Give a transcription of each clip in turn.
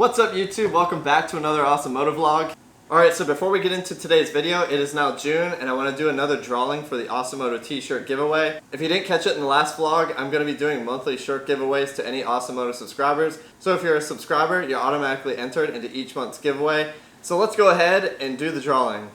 What's up YouTube? Welcome back to another Awesomoto vlog. Alright, so before we get into today's video, it is now June and I want to do another drawing for the Awesomoto t-shirt giveaway. If you didn't catch it in the last vlog, I'm going to be doing monthly shirt giveaways to any Awesomoto subscribers. So if you're a subscriber, you're automatically entered into each month's giveaway. So let's go ahead and do the drawing.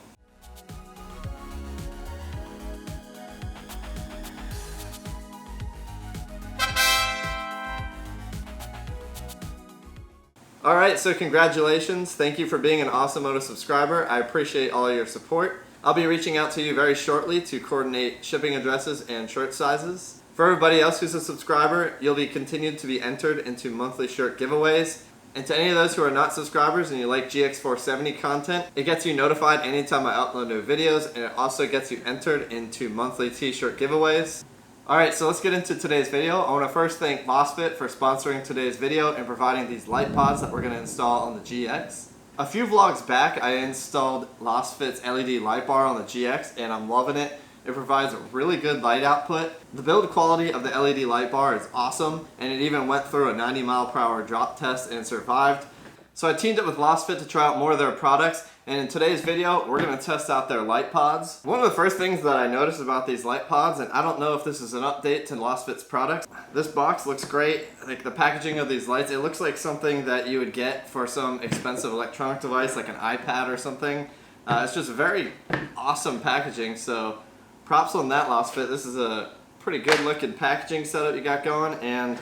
Alright, so congratulations. Thank you for being an Awesomoto subscriber. I appreciate all your support. I'll be reaching out to you very shortly to coordinate shipping addresses and shirt sizes. For everybody else who's a subscriber, you'll be continued to be entered into monthly shirt giveaways. And to any of those who are not subscribers and you like GX470 content, it gets you notified anytime I upload new videos, and it also gets you entered into monthly t-shirt giveaways. Alright, so let's get into today's video. I want to first thank Lasfit for sponsoring today's video and providing these light pods that we're going to install on the GX. A few vlogs back, I installed Lasfit's LED light bar on the GX and I'm loving it. It provides a really good light output. The build quality of the LED light bar is awesome, and it even went through a 90 mph drop test and survived. So I teamed up with Lasfit to try out more of their products, and in today's video we're going to test out their light pods. One of the first things that I noticed about these light pods, and I don't know if this is an update to Lasfit's products, this box looks great. Like the packaging of these lights, it looks like something that you would get for some expensive electronic device like an iPad or something. It's just very awesome packaging, so props on that, Lasfit. This is a pretty good looking packaging setup you got going, and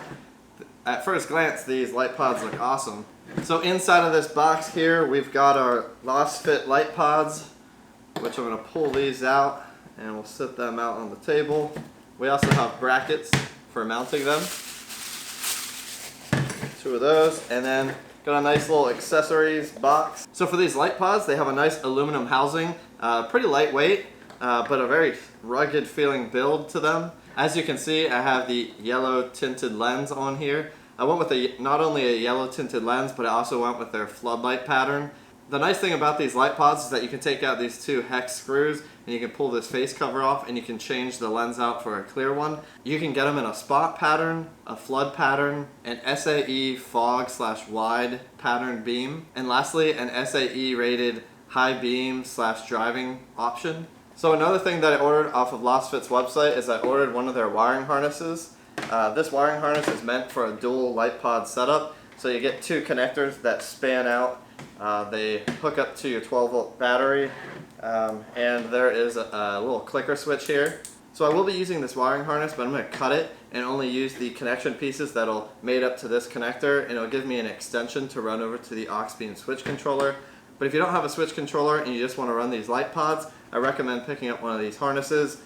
at first glance these light pods look awesome. So inside of this box here we've got our Lasfit light pods, which I'm going to pull these out and we'll set them out on the table. We also have brackets for mounting them, 2 of those, and then got a nice little accessories box. So for these light pods, they have a nice aluminum housing, pretty lightweight, but a very rugged feeling build to them. As you can see, I have the yellow tinted lens on here. I went with not only a yellow tinted lens, but I also went with their floodlight pattern. The nice thing about these light pods is that you can take out these 2 hex screws and you can pull this face cover off and you can change the lens out for a clear one. You can get them in a spot pattern, a flood pattern, an SAE fog/wide pattern beam, and lastly an SAE rated high beam / driving option. So another thing that I ordered off of Lasfit's website is I ordered one of their wiring harnesses. This wiring harness is meant for a dual light pod setup, so you get 2 connectors that span out. They hook up to your 12-volt battery, and there is a little clicker switch here. So I will be using this wiring harness, but I'm going to cut it and only use the connection pieces that'll mate up to this connector, and it'll give me an extension to run over to the aux beam switch controller. But if you don't have a switch controller and you just want to run these light pods, I recommend picking up one of these harnesses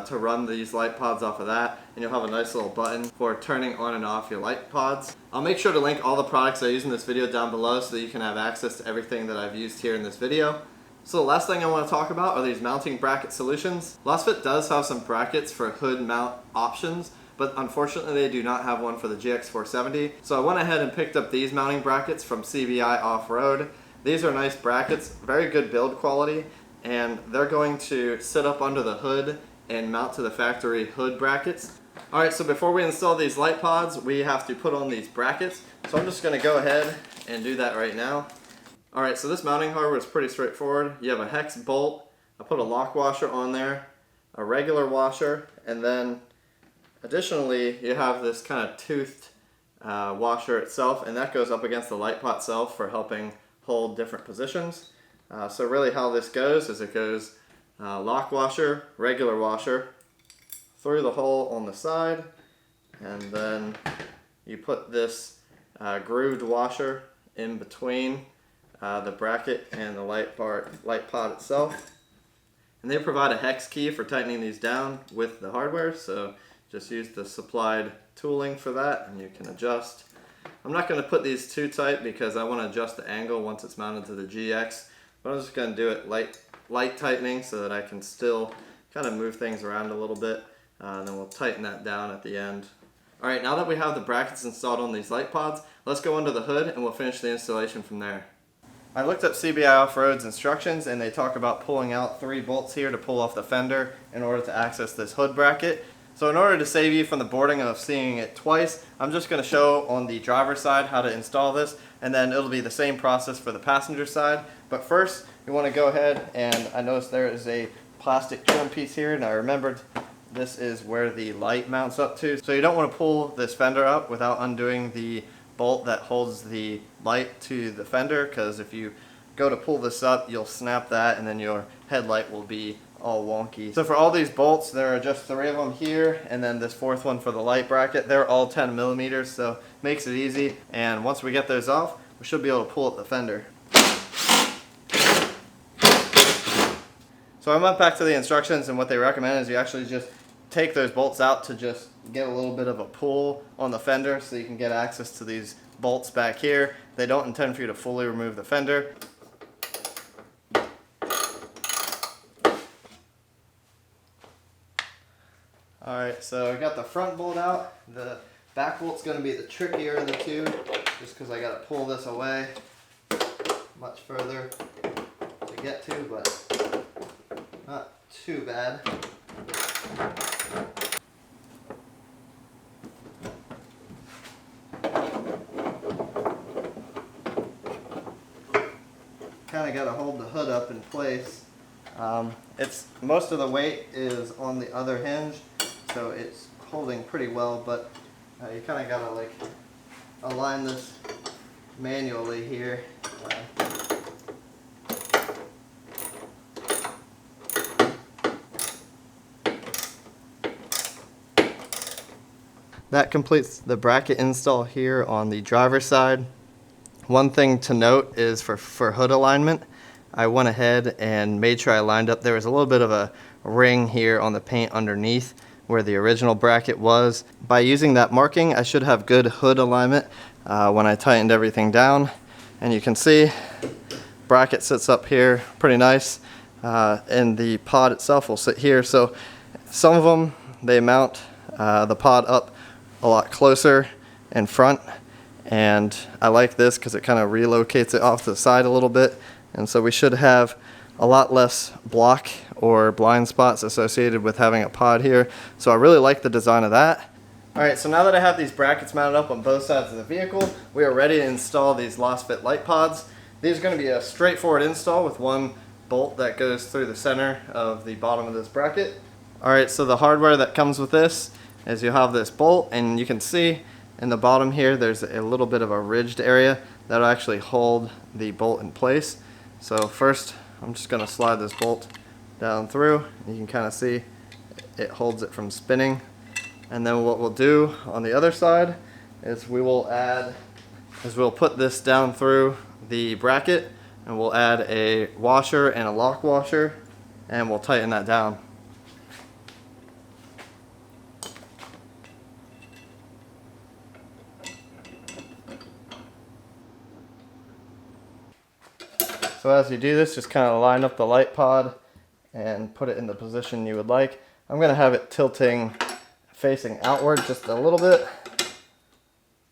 to run these light pods off of that, and you'll have a nice little button for turning on and off your light pods. I'll make sure to link all the products I use in this video down below so that you can have access to everything that I've used here in this video. So the last thing I want to talk about are these mounting bracket solutions. Lasfit does have some brackets for hood mount options, but unfortunately they do not have one for the GX470. So I went ahead and picked up these mounting brackets from CBI Offroad. These are nice brackets, very good build quality, and they're going to sit up under the hood and mount to the factory hood brackets. Alright, so before we install these light pods, we have to put on these brackets. So I'm just going to go ahead and do that right now. Alright, so this mounting hardware is pretty straightforward. You have a hex bolt, I put a lock washer on there, a regular washer, and then additionally you have this kind of toothed washer itself, and that goes up against the light pot itself for helping hold different positions. So really how this goes is it goes lock washer, regular washer, through the hole on the side, and then you put this grooved washer in between the bracket and the light pod itself. And they provide a hex key for tightening these down with the hardware, so just use the supplied tooling for that and you can adjust. I'm not going to put these too tight because I want to adjust the angle once it's mounted to the GX, but I'm just going to do it light tightening so that I can still kind of move things around a little bit, and then we'll tighten that down at the end. Alright, now that we have the brackets installed on these light pods, let's go under the hood and we'll finish the installation from there. I looked up CBI Offroad's instructions and they talk about pulling out 3 bolts here to pull off the fender in order to access this hood bracket. So in order to save you from the boredom of seeing it twice, I'm just going to show on the driver's side how to install this, and then it'll be the same process for the passenger side. But first, you want to go ahead, and I noticed there is a plastic trim piece here, and I remembered this is where the light mounts up to. So you don't want to pull this fender up without undoing the bolt that holds the light to the fender, because if you go to pull this up, you'll snap that and then your headlight will be all wonky. So for all these bolts, there are just 3 of them here, and then this 4th one for the light bracket. They're all 10 millimeters, so makes it easy. And once we get those off, we should be able to pull up the fender. So I went back to the instructions, and what they recommend is you actually just take those bolts out to just get a little bit of a pull on the fender so you can get access to these bolts back here. They don't intend for you to fully remove the fender. Alright, so I got the front bolt out. The back bolt's going to be the trickier of the two, just because I got to pull this away much further to get to, but not too bad. Kind of got to hold the hood up in place. It's most of the weight is on the other hinge, so it's holding pretty well, but you kind of got to like align this manually here. That completes the bracket install here on the driver's side. One thing to note is for hood alignment, I went ahead and made sure I lined up. There was a little bit of a ring here on the paint underneath where the original bracket was. By using that marking, I should have good hood alignment when I tightened everything down. And you can see bracket sits up here pretty nice, and the pod itself will sit here. So some of them, they mount the pod up a lot closer in front, and I like this because it kind of relocates it off to the side a little bit, and so we should have a lot less block or blind spots associated with having a pod here. So I really like the design of that. Alright, so now that I have these brackets mounted up on both sides of the vehicle, we are ready to install these Lasfit light pods. These are going to be a straightforward install with one bolt that goes through the center of the bottom of this bracket. Alright, so the hardware that comes with this is you have this bolt, and you can see in the bottom here there's a little bit of a ridged area that'll actually hold the bolt in place. So first I'm just going to slide this bolt down through. You can kind of see it holds it from spinning. And then what we'll do on the other side is we'll put this down through the bracket, and we'll add a washer and a lock washer, and we'll tighten that down. So as you do this, just kind of line up the light pod and put it in the position you would like. I'm going to have it tilting facing outward just a little bit.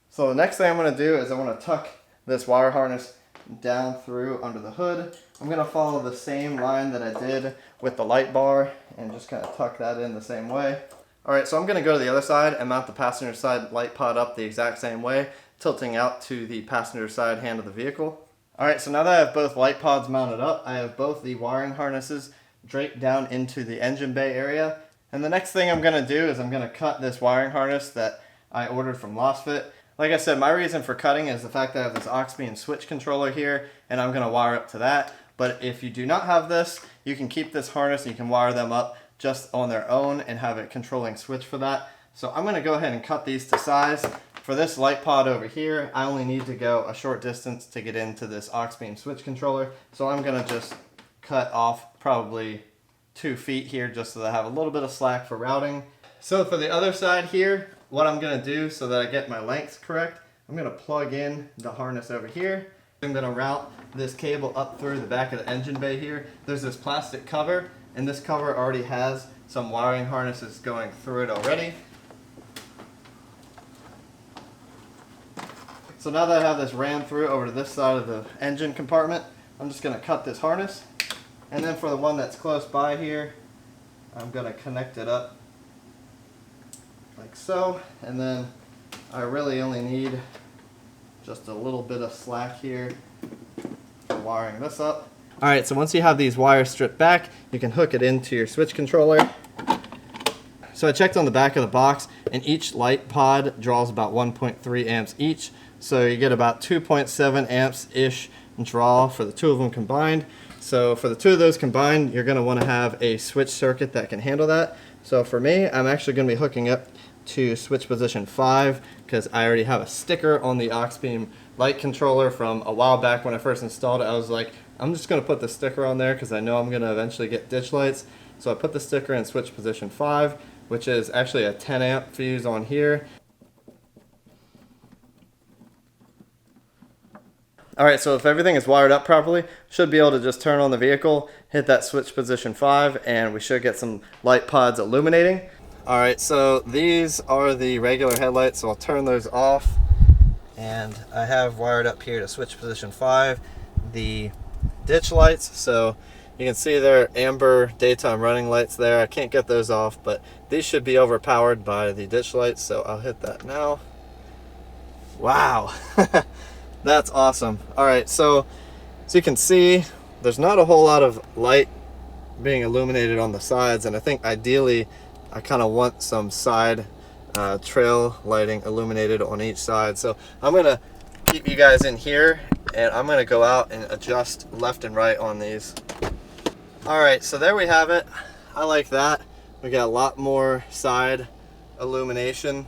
So the next thing I'm going to do is I want to tuck this wire harness down through under the hood. I'm going to follow the same line that I did with the light bar and just kind of tuck that in the same way. Alright, so I'm going to go to the other side and mount the passenger side light pod up the exact same way, tilting out to the passenger side hand of the vehicle. Alright, so now that I have both light pods mounted up, I have both the wiring harnesses draped down into the engine bay area. And the next thing I'm going to do is I'm going to cut this wiring harness that I ordered from Lasfit. Like I said, my reason for cutting is the fact that I have this aux beam switch controller here, and I'm going to wire up to that. But if you do not have this, you can keep this harness and you can wire them up just on their own and have a controlling switch for that. So I'm going to go ahead and cut these to size. For this light pod over here, I only need to go a short distance to get into this aux beam switch controller. So I'm going to just cut off probably 2 feet here just so that I have a little bit of slack for routing. So for the other side here, what I'm going to do so that I get my lengths correct, I'm going to plug in the harness over here. I'm going to route this cable up through the back of the engine bay here. There's this plastic cover, and this cover already has some wiring harnesses going through it already. So now that I have this ran through over to this side of the engine compartment, I'm just going to cut this harness. And then for the one that's close by here, I'm going to connect it up like so. And then I really only need just a little bit of slack here for wiring this up. All right, so once you have these wires stripped back, you can hook it into your switch controller. So I checked on the back of the box, and each light pod draws about 1.3 amps each. So you get about 2.7 amps-ish draw for the two of them combined. So for the two of those combined, you're gonna wanna have a switch circuit that can handle that. So for me, I'm actually gonna be hooking up to switch position 5 because I already have a sticker on the aux beam light controller from a while back when I first installed it. I was like, I'm just gonna put the sticker on there because I know I'm gonna eventually get ditch lights. So I put the sticker in switch position 5, which is actually a 10 amp fuse on here. Alright, so if everything is wired up properly, should be able to just turn on the vehicle, hit that switch position 5, and we should get some light pods illuminating. Alright, so these are the regular headlights, so I'll turn those off. And I have wired up here to switch position 5 the ditch lights, so you can see they're amber daytime running lights there. I can't get those off, but these should be overpowered by the ditch lights, so I'll hit that now. Wow. That's awesome. All right, so you can see there's not a whole lot of light being illuminated on the sides, and I think ideally I kind of want some side trail lighting illuminated on each side. So I'm gonna keep you guys in here, and I'm gonna go out and adjust left and right on these. All right, so there we have it. I like that. We got a lot more side illumination,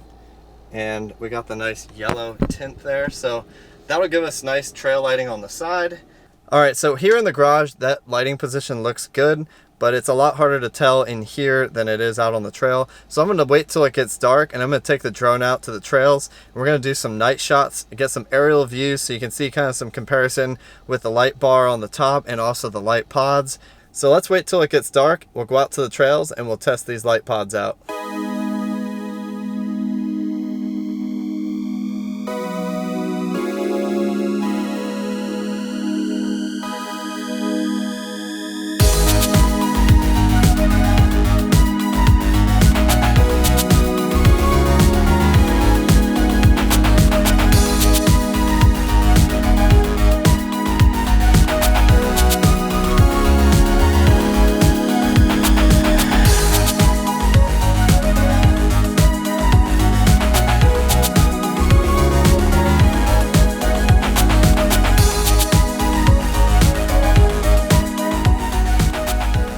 and we got the nice yellow tint there. So that'll give us nice trail lighting on the side. All right, so here in the garage, that lighting position looks good, but it's a lot harder to tell in here than it is out on the trail. So I'm gonna wait till it gets dark, and I'm gonna take the drone out to the trails. We're gonna do some night shots and get some aerial views so you can see kind of some comparison with the light bar on the top and also the light pods. So let's wait till it gets dark. We'll go out to the trails and we'll test these light pods out.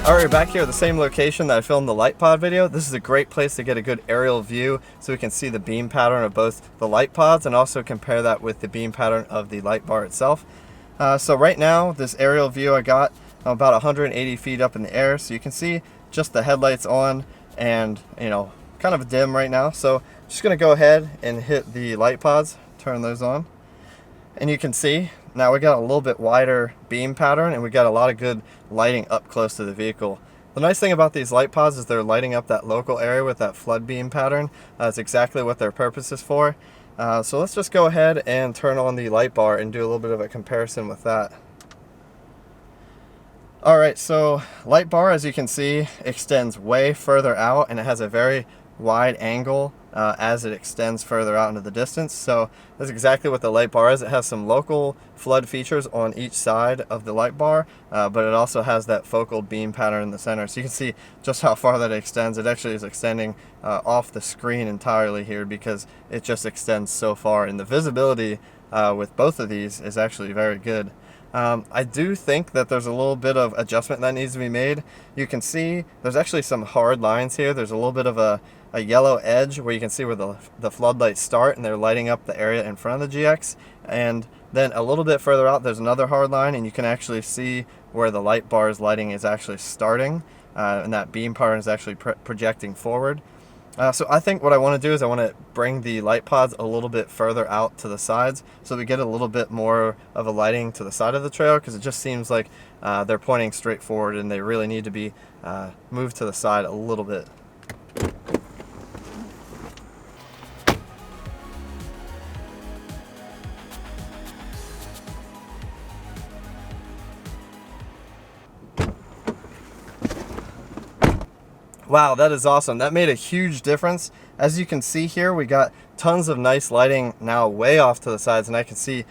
Alright, back here at the same location that I filmed the light pod video. This is a great place to get a good aerial view so we can see the beam pattern of both the light pods and also compare that with the beam pattern of the light bar itself. So right now, this aerial view I got about 180 feet up in the air, so you can see just the headlights on and, you know, kind of dim right now. So just going to go ahead and hit the light pods, turn those on, and you can see now we got a little bit wider beam pattern and we got a lot of good lighting up close to the vehicle. The nice thing about these light pods is they're lighting up that local area with that flood beam pattern. That's exactly what their purpose is for. So let's just go ahead and turn on the light bar and do a little bit of a comparison with that. Alright, so light bar, as you can see, extends way further out, and it has a very wide angle as it extends further out into the distance. So that's exactly what the light bar is. It has some local flood features on each side of the light bar, but it also has that focal beam pattern in the center. So you can see just how far that extends. It actually is extending off the screen entirely here because it just extends so far, and the visibility with both of these is actually very good. I do think that there's a little bit of adjustment that needs to be made. You can see there's actually some hard lines here. There's a little bit of a yellow edge where you can see where the floodlights start, and they're lighting up the area in front of the GX. And then a little bit further out, there's another hard line, and you can actually see where the light bar's lighting is actually starting, and that beam pattern is actually projecting forward. So I think what I want to do is I want to bring the light pods a little bit further out to the sides so we get a little bit more of a lighting to the side of the trail, because it just seems like they're pointing straight forward and they really need to be moved to the side a little bit. Wow, that is awesome. That made a huge difference. As you can see here, we got tons of nice lighting now way off to the sides, and I can see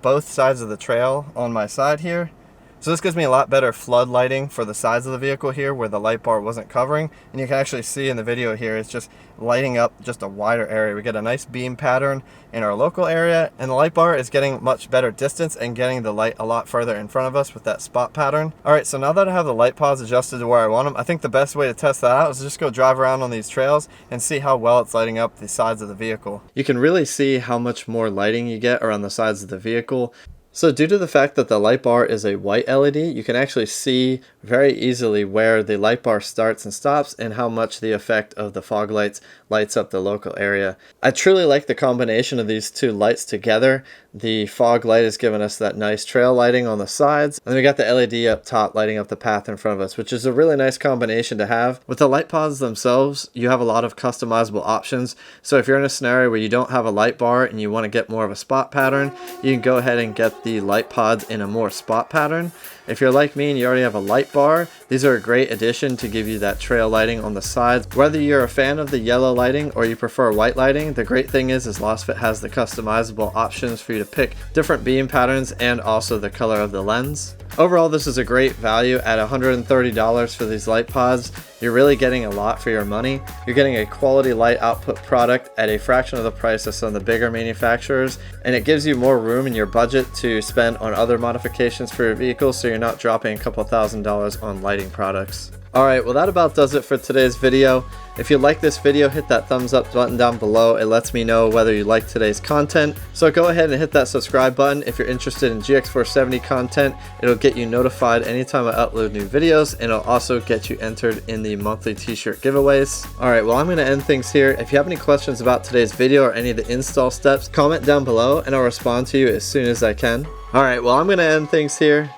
both sides of the trail on my side here. So this gives me a lot better flood lighting for the sides of the vehicle here where the light bar wasn't covering. And you can actually see in the video here, it's just lighting up just a wider area. We get a nice beam pattern in our local area, and the light bar is getting much better distance and getting the light a lot further in front of us with that spot pattern. All right, so now that I have the light pods adjusted to where I want them, I think the best way to test that out is just go drive around on these trails and see how well it's lighting up the sides of the vehicle. You can really see how much more lighting you get around the sides of the vehicle. So due to the fact that the light bar is a white LED, you can actually see very easily where the light bar starts and stops and how much the effect of the fog lights lights up the local area. I truly like the combination of these two lights together. The fog light is giving us that nice trail lighting on the sides, and then we got the LED up top lighting up the path in front of us, which is a really nice combination to have. With the light pods themselves, you have a lot of customizable options. So if you're in a scenario where you don't have a light bar and you want to get more of a spot pattern, you can go ahead and get the light pods in a more spot pattern. If you're like me and you already have a light bar, these are a great addition to give you that trail lighting on the sides. Whether you're a fan of the yellow lighting or you prefer white lighting, the great thing is Lasfit has the customizable options for you to pick different beam patterns and also the color of the lens. Overall, this is a great value at $130 for these light pods. You're really getting a lot for your money. You're getting a quality light output product at a fraction of the price of some of the bigger manufacturers, and it gives you more room in your budget to spend on other modifications for your vehicle, so you're not dropping a couple $1,000s on lighting products. Alright, well that about does it for today's video. If you like this video, hit that thumbs up button down below. It lets me know whether you like today's content. So go ahead and hit that subscribe button if you're interested in GX470 content. It'll get you notified anytime I upload new videos, and it'll also get you entered in the monthly t-shirt giveaways. Alright, well I'm going to end things here. If you have any questions about today's video or any of the install steps, comment down below and I'll respond to you as soon as I can. Alright, well I'm going to end things here.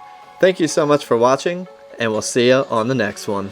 Thank you so much for watching, and we'll see you on the next one.